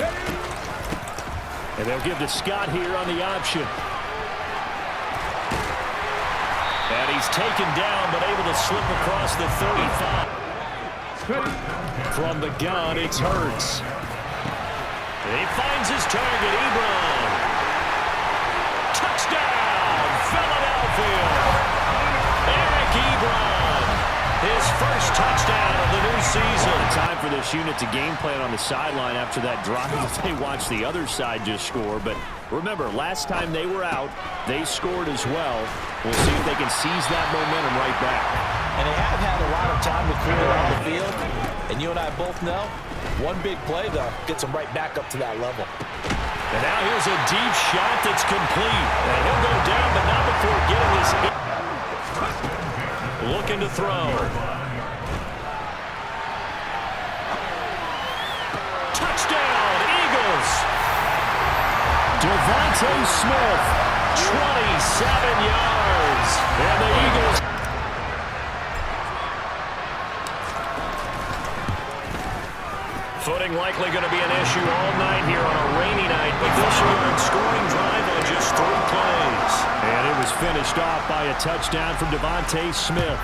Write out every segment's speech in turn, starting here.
And they'll give to Scott here on the option. And he's taken down, but able to slip across the 35. From the gun, it's Hurts. He finds his target, Ebron. Touchdown, Philadelphia. Eric Ebron, his first touchdown of the new season. Time for this unit to game plan on the sideline after that drive. They watch the other side just score. But remember, last time they were out, they scored as well. We'll see if they can seize that momentum right back. And they have had a lot of time to clear out the field. And you and I both know, one big play, though, gets them right back up to that level. And now here's a deep shot that's complete. And he'll go down, but not before getting his hit. Looking to throw. Touchdown, Eagles. Devontae Smith, 27 yards. And the Eagles. Footing likely going to be an issue all night here on a rainy night. But this one scoring drive on just 3 plays. And it was finished off by a touchdown from Devontae Smith.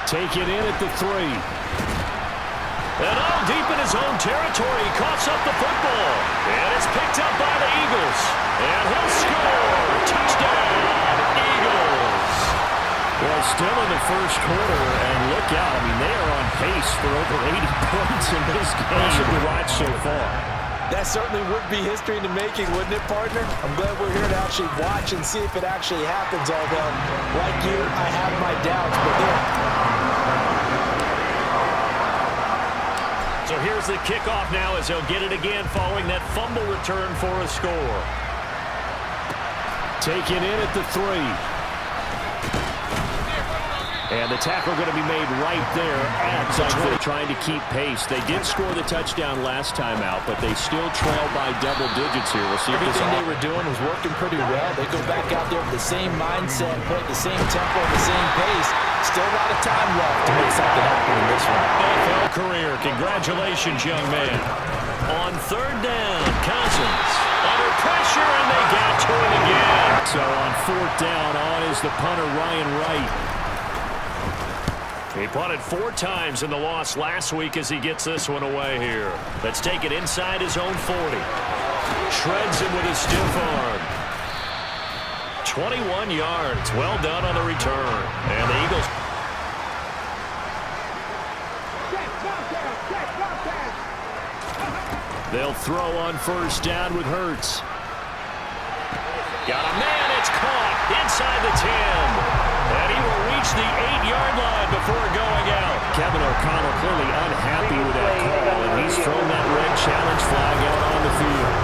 Take it in at the 3. And all deep in his own territory, he coughs up the football. And it's picked up by the Eagles. And he'll score. Touchdown, Eagles. Well, still in the first quarter, and look out. I mean, they are on pace for over 80 points in this game to watch so far. That certainly would be history in the making, wouldn't it, partner? I'm glad we're here to actually watch and see if it actually happens, although, like you, I have my doubts, but yeah. So here's the kickoff now as he'll get it again following that fumble return for a score. Taken in at the 3. And the tackle going to be made right there at the 20. Trying to keep pace. They did score the touchdown last time out, but they still trail by double digits here. We'll see if everything they were doing was working pretty well. They go back out there with the same mindset, play the same tempo, the same pace. Still a lot of time left to make something happen in this one. NFL career. Congratulations, young man. On 3rd down, Cousins under pressure, and they got to it again. So on 4th down, on is the punter, Ryan Wright. He punted 4 times in the loss last week as he gets this one away here. Let's take it inside his own 40. Shreds him with his stiff arm. 21 yards. Well done on the return. And the Eagles. They'll throw on 1st down with Hurts. Got a man. It's caught inside the 10. And he will reach the 8-yard line before going out. Kevin O'Connell clearly unhappy with that call, and he's thrown that red challenge flag out on the field.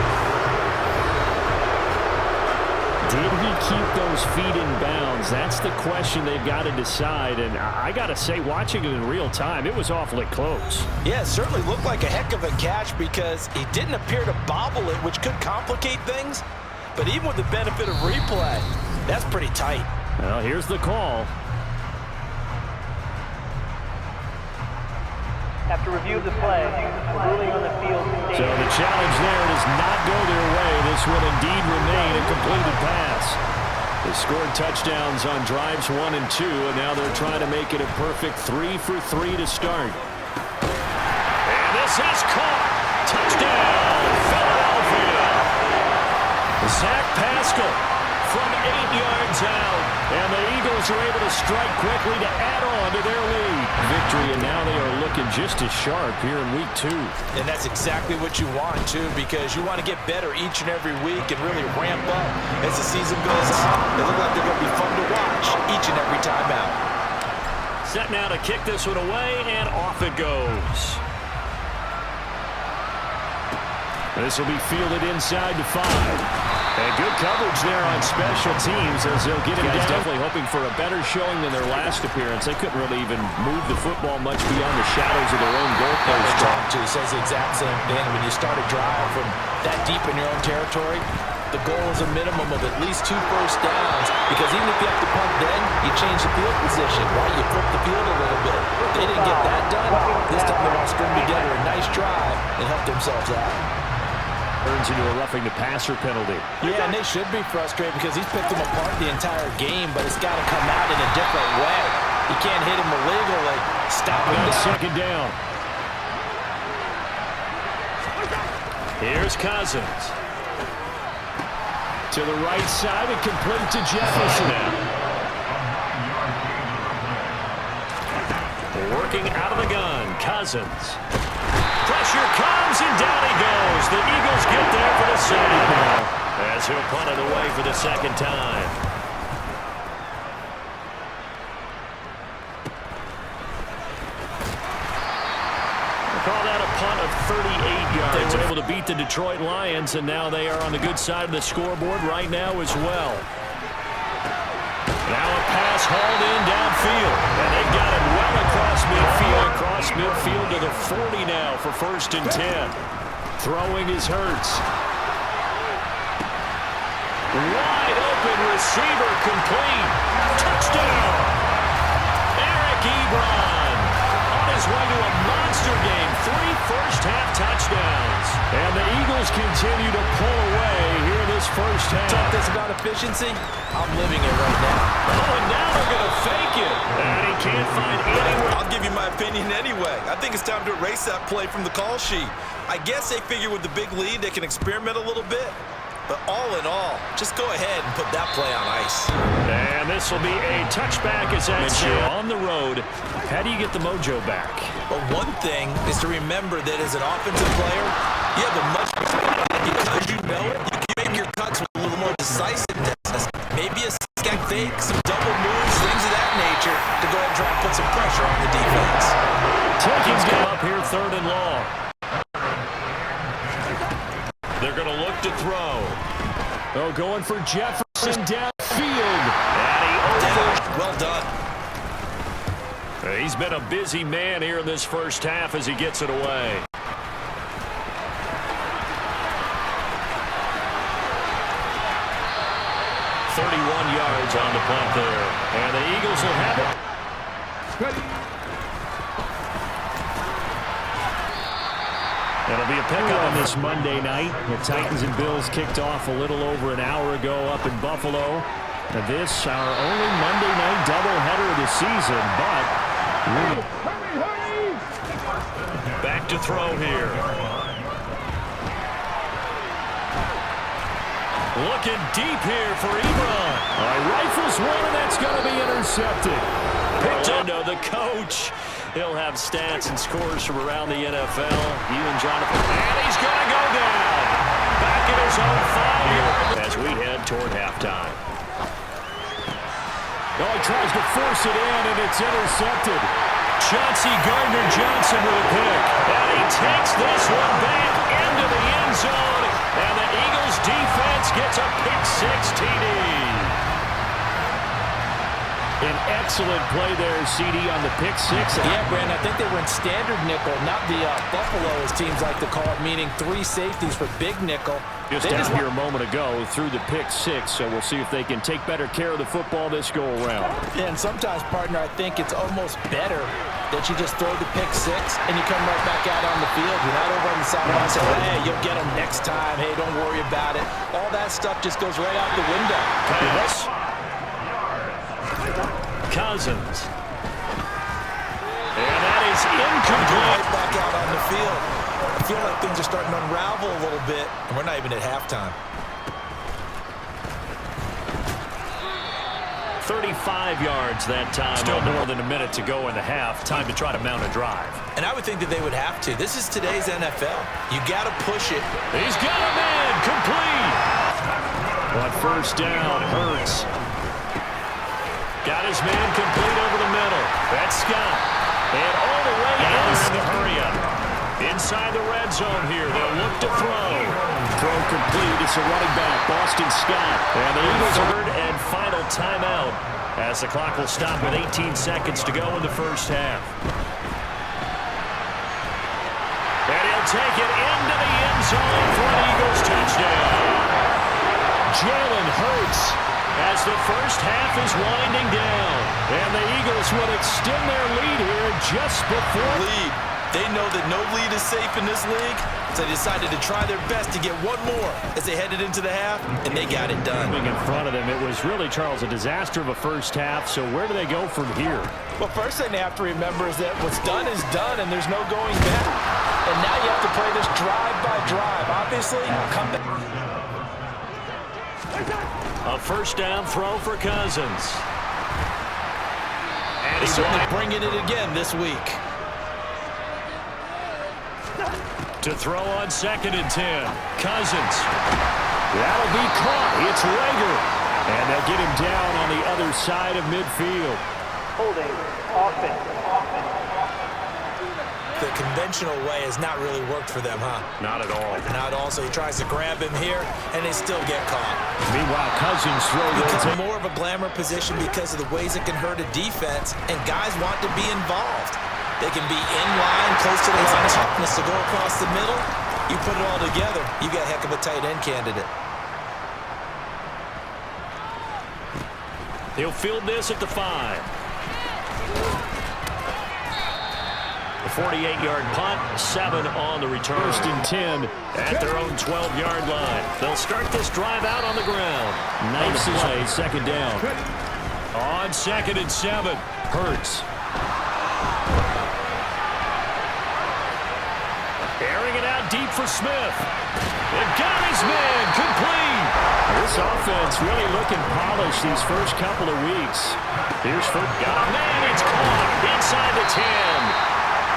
Did he keep those feet in bounds? That's the question they've got to decide. And I got to say, watching it in real time, it was awfully close. Yeah, it certainly looked like a heck of a catch because he didn't appear to bobble it, which could complicate things. But even with the benefit of replay, that's pretty tight. Well, here's the call. After review of the play, ruling on the field. So the challenge there does not go their way. This will indeed remain a completed pass. They scored touchdowns on drives 1 and 2, and now they're trying to make it a perfect 3 for 3 to start. And this is caught. Touchdown, Philadelphia. Zach Pascal from 8 yards out. And the Eagles are able to strike quickly to add on to their lead. Victory, and now they are looking just as sharp here in week 2. And that's exactly what you want, too, because you want to get better each and every week and really ramp up as the season goes on. They look like they're going to be fun to watch each and every time out. Set now to kick this one away, and off it goes. This will be fielded inside the 5. And good coverage there on special teams as they'll get him down. Definitely hoping for a better showing than their last appearance. They couldn't really even move the football much beyond the shadows of their own goalpost. He says the exact same thing. When you start a drive from that deep in your own territory, the goal is a minimum of at least 2 first downs, because even if you have to punt then, you change the field position, right? You flip the field a little bit. If they didn't get that done, this time they want to string and help themselves out. Turns into a roughing the passer penalty. Yeah, and they should be frustrated because he's picked them apart the entire game, but it's got to come out in a different way. You can't hit him illegally. Stop him down. Second down. Here's Cousins. To the right side and complete to Jefferson. Working out of the gun, Cousins. Pressure comes, and down he goes. The Eagles get there for the second down, as he'll punt it away for the second time. We'll call that a punt of 38 yards. They were able to beat the Detroit Lions, and now they are on the good side of the scoreboard right now as well. Now a pass hauled in downfield, and they've got it well across midfield. Across midfield to the 40 now for 1st and 10. Throwing is Hurts. Wide open receiver complete. Touchdown! Eric Ebron on his way to a monster game. 3 first-half touchdowns. And the Eagles continue to pull away here in this first half. Talk this about efficiency. I'm living it right now. Oh, and now they're going to fake it. And he can't find anywhere. I'll give you my opinion anyway. I think it's time to erase that play from the call sheet. I guess they figure with the big lead they can experiment a little bit. But all in all, just go ahead and put that play on ice. And this will be a touchback as that's on the road. How do you get the mojo back? But one thing is to remember that as an offensive player, you have a much because you know it, you can make your cuts with a little more decisiveness. Maybe a skag fake, some double moves, things of that nature to go ahead and try and put some pressure on the defense. Taking come up here 3rd and long. They're going to look to throw. Oh, going for Jefferson downfield. And he well done. He's been a busy man here in this first half as he gets it away. Yards on the punt there. And the Eagles will have it. It'll be a pickup on this Monday night. The Titans and Bills kicked off a little over an hour ago up in Buffalo. And this, our only Monday night doubleheader of the season, but back to throw here. Looking deep here for Ebron. Rifles one, and that's going to be intercepted. Picked up the coach. He'll have stats and scores from around the NFL. You and Jonathan. And he's going to go down. Back at his own 5-yard as we head toward halftime. Oh, he tries to force it in, and it's intercepted. Chauncey Gardner-Johnson with a pick. And he takes this one back into the end zone. And the Eagles defense gets a pick-6 TD. An excellent play there, CD, on the pick-6. Yeah, Brandon, I think they were in standard nickel, not the Buffalo, as teams like to call it, meaning 3 safeties for big nickel. Just down here a moment ago through the pick-6, so we'll see if they can take better care of the football this go-around. Yeah, and sometimes, partner, I think it's almost better that you just throw the pick-6 and you come right back out on the field. You're not over on the sideline saying, hey, you'll get them next time. Hey, don't worry about it. All that stuff just goes right out the window. Pass. Cousins. And that is incomplete. Right back out on the field. I feel like things are starting to unravel a little bit, and we're not even at halftime. 35 yards that time. Still more than a minute to go in the half. Time to try to mount a drive. And I would think that they would have to. This is today's NFL. You got to push it. He's got a man complete. But first down, Hurts. Got his man complete over the middle. That's Scott. And all the way in the hurry up. Inside the red zone here. They'll look to throw. Throw complete. It's a running back, Boston Scott. And the Eagles third and final timeout as the clock will stop with 18 seconds to go in the first half. And he'll take it into the end zone for an Eagles touchdown. Jalen Hurts as the first half is winding down. And the Eagles will extend their lead here just before. Lead. They know that no lead is safe in this league, so they decided to try their best to get one more as they headed into the half, and they got it done. In front of them, it was really, Charles, a disaster of a first half, so where do they go from here? Well, first thing they have to remember is that what's done is done, and there's no going back. And now you have to play this drive by drive. Obviously, come back. A first down throw for Cousins. And He's certainly bringing it again this week. To throw on 2nd and 10. Cousins. That'll be caught. It's Rager. And they'll get him down on the other side of midfield. Holding. Offense. The conventional way has not really worked for them, huh? Not at all. Not at all, so he tries to grab him here, and they still get caught. Meanwhile, Cousins Becomes throws more of a glamour position because of the ways it can hurt a defense, and guys want to be involved. They can be in line, close to the line. Toughness to go across the middle. You put it all together, you got a heck of a tight end candidate. He'll field this at the 5. The 48-yard punt, 7 on the return. 1st and 10 at their own 12-yard line. They'll start this drive out on the ground. Nice play, 2nd down. On 2nd and 7, Hurts. Airing it out deep for Smith. They've got his man, complete. This offense really looking polished these first couple of weeks. Here's for got a man, it's caught inside the 10.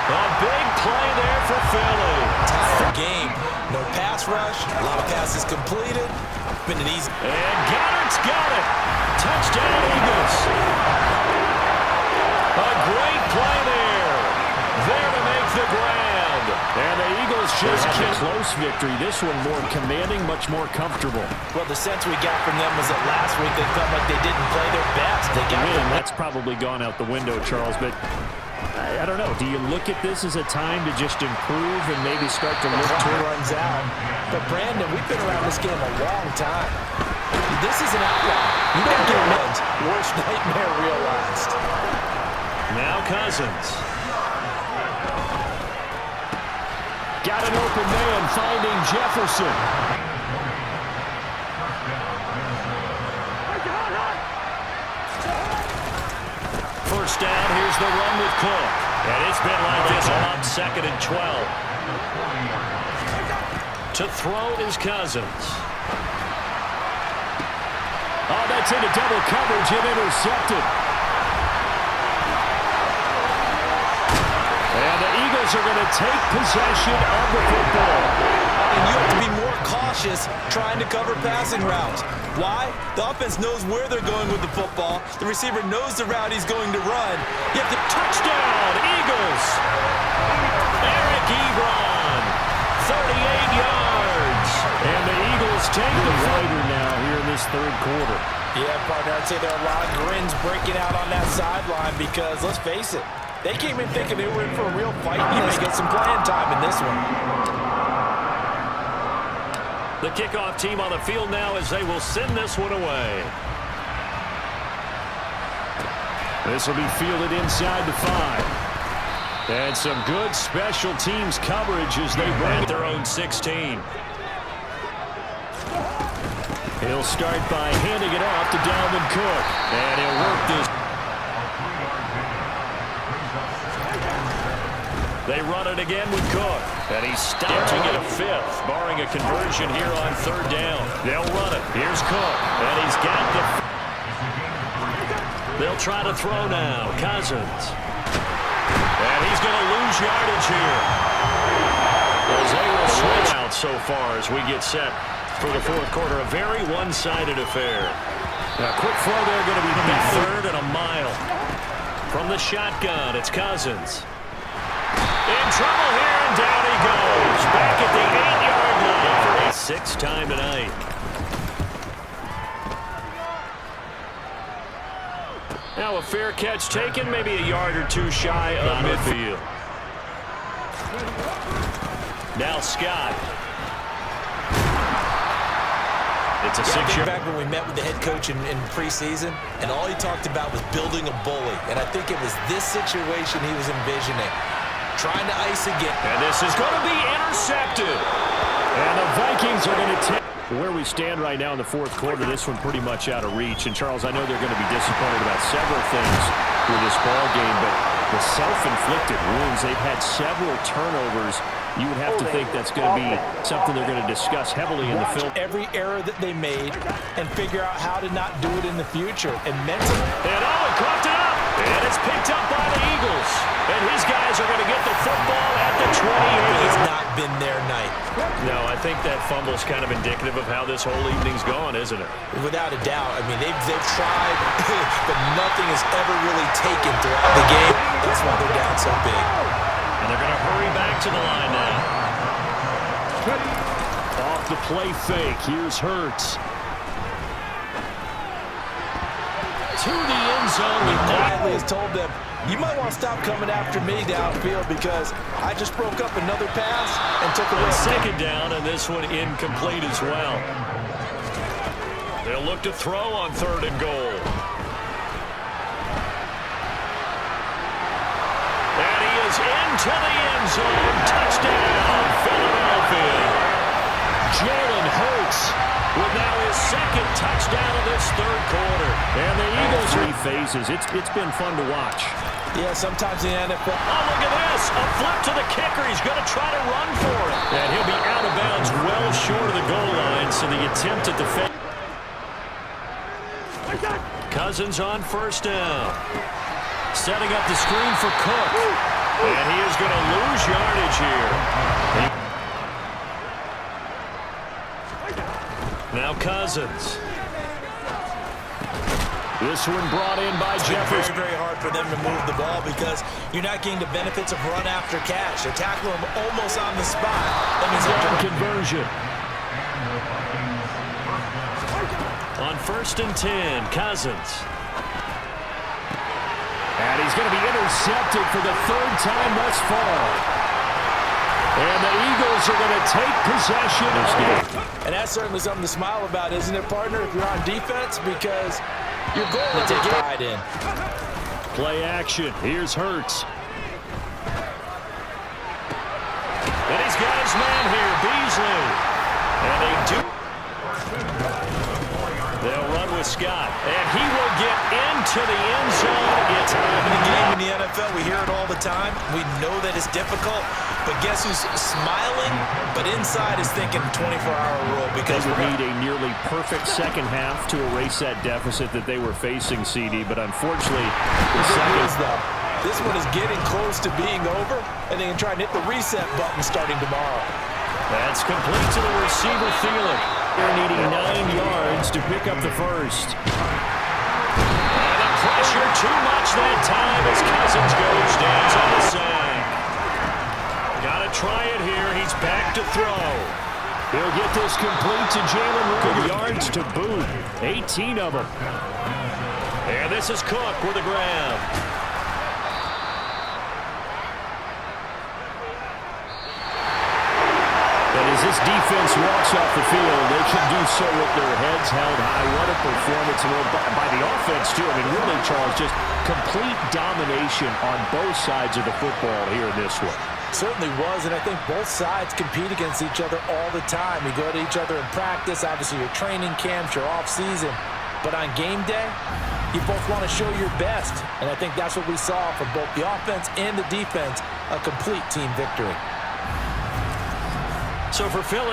A big play there for Philly. Tired game. No pass rush. A lot of passes completed. Been an easy. And Goddard's got it. Touchdown, Eagles. A great play there. There to make the grab. And the Eagles just get a close victory. This one more commanding, much more comfortable. Well, the sense we got from them was that last week they felt like they didn't play their best. They got win. That's probably gone out the window, Charles, but I don't know. Do you look at this as a time to just improve and maybe start to look toward runs out? But, Brandon, we've been around this game a long time. This is an outlier. You don't get wins. Worst nightmare realized. Now Cousins. Got an open man finding Jefferson. First down, here's the run with Cook. And it's been like this on 2nd and 12. To throw is Cousins. Oh, that's into double coverage and intercepted. And the Eagles are going to take possession of the football. And you have to be more cautious trying to cover passing routes. Why? The offense knows where they're going with the football. The receiver knows the route he's going to run. You have to touchdown, Eagles. Eric Ebron, 38 yards. And the Eagles take the fighter now here in this 3rd quarter. Yeah, partner, I'd say there are a lot of grins breaking out on that sideline because, let's face it, they came in thinking they were in for a real fight. You may get some playing time in this one. The kickoff team on the field now as they will send this one away. This will be fielded inside the 5. And some good special teams coverage as they bring their own 16. He'll start by handing it off to Dalvin Cook. And he'll work this. They run it again with Cook. And he's stouching at a 5th, barring a conversion here on 3rd down. They'll run it. Here's Cook. And he's got the... They'll try to throw now. Cousins. And he's going to lose yardage here. As they will switch out so far as we get set for the 4th quarter. A very one-sided affair. Now, quick throw there going to be 3rd and a mile. From the shotgun, it's Cousins. In trouble here, and down he goes. Back at the 8-yard line for a 6th time tonight. Now a fair catch taken, maybe a yard or 2 shy of midfield. Now Scott. It's a 6-yard. Back when we met with the head coach in preseason, and all he talked about was building a bully. And I think it was this situation he was envisioning. trying to ice again. And this is going to be intercepted. And the Vikings are going to take where we stand right now in the fourth quarter. This one pretty much out of reach. And, Charles, I know they're going to be disappointed about several things with this ball game, but the self-inflicted wounds, they've had several turnovers. You would have to think that's going to be something they're going to discuss heavily in the film. Every error that they made and figure out how to not do it in the future. And mentally. And Owen coughed it up. And it's picked up by the Eagles. And his guys are going to get the football at the 28. It's not been their night. No, I think that fumble's kind of indicative of how this whole evening's gone, isn't it? Without a doubt. I mean, they've tried, but nothing has ever really taken throughout the game. That's why they're down so big. And they're going to hurry back to the line now. Off the play fake. Here's Hurts. To the end zone. He quietly has told them, you might want to stop coming after me downfield because I just broke up another pass and took away. Second down, and this one incomplete as well. They'll look to throw on 3rd and goal. And he is into the end zone. Touchdown, Philadelphia. Jalen Hurts with now his 2nd touchdown of this 3rd quarter. And the Eagles 3 phases. It's been fun to watch. Yeah, sometimes in the NFL. Oh, look at this. A flip to the kicker. He's going to try to run for it. And he'll be out of bounds well short of the goal line, so the attempt at the fake. Cousins on 1st down. Setting up the screen for Cook. And he is going to lose yardage here. Now Cousins. This one brought in by Jefferson. Very, very hard for them to move the ball because you're not getting the benefits of run after catch. They tackle him almost on the spot. That means conversion. On 1st and 10, Cousins. And he's going to be intercepted for the 3rd time thus far. And the Eagles are going to take possession. And that's certainly something to smile about, isn't it, partner, if you're on defense? Because you're going to get right in. Play action. Here's Hurts. And he's got his man here, Beasley. And they do. They'll run with Scott. And he will get into the end zone. It's time in the game in the NFL. We hear it all the time. We know that it's difficult. But guess who's smiling, but inside is thinking 24-hour rule because they would need a nearly perfect second half to erase that deficit that they were facing, CD. But unfortunately, this one is getting close to being over, and they can try and hit the reset button starting tomorrow. That's complete to the receiver, Thielen. They're needing 9 yards to pick up the 1st. And the pressure too much that time as Cousins goes down on the sack. Got to try it here. He's back to throw. He'll get this complete to Jalen Hurts. Yards to boot. 18 of them. And this is Cook with a grab. And as this defense walks off the field, they can do so with their heads held high. What a performance by the offense, too. I mean, really, Charles, just complete domination on both sides of the football here in this one. Certainly was, and I think both sides compete against each other all the time. You go to each other in practice, obviously your training camps, your off-season. But on game day, you both want to show your best. And I think that's what we saw from both the offense and the defense, a complete team victory. So for Philadelphia,